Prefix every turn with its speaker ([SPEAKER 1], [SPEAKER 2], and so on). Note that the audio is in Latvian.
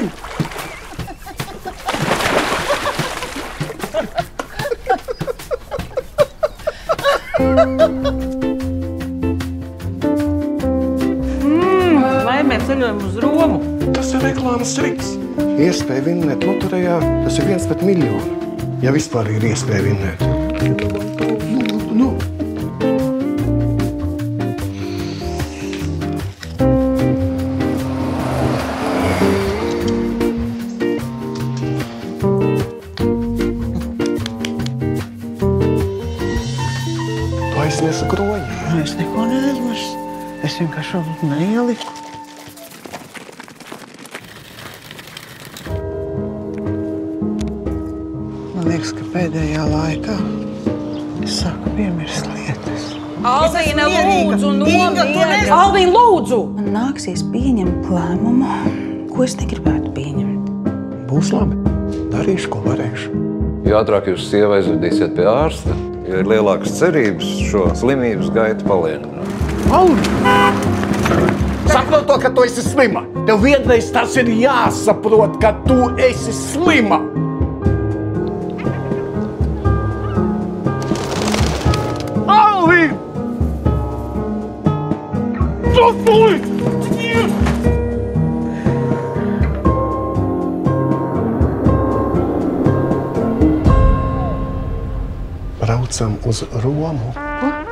[SPEAKER 1] Ai!
[SPEAKER 2] Laimē ceļojumu uz Romu.
[SPEAKER 1] Tas ir reklāmas triks. Iespēja vinnēt loterijā, tas ir 1 pret miljonu. Ja vispār ir iespēja vinnēt. Nu. Tu aiznesu kroņi.
[SPEAKER 3] Es neko neaizmirsu. Es vienkārši vēl neieliku. Man liekas, ka pēdējā laikā es sāku piemirst lietas.
[SPEAKER 2] Alvīna, lūdzu, nomieri! Alvīna, lūdzu!
[SPEAKER 4] Man nāksies pieņemt lēmumu, ko es negribētu pieņemt.
[SPEAKER 1] Būs labi. Darīšu, ko varēšu.
[SPEAKER 5] Jo ātrāk jūs sievu aizvedīsiet pie ārsta, jo ir lielākas cerības šo slimības gaitu palēnināt.
[SPEAKER 6] Saprot to, ka tu esi slima. Tev vienreiz tas ir jāsaprot, ka tu esi slima. Alvīna!
[SPEAKER 1] Braucam uz Romu.
[SPEAKER 4] Ko?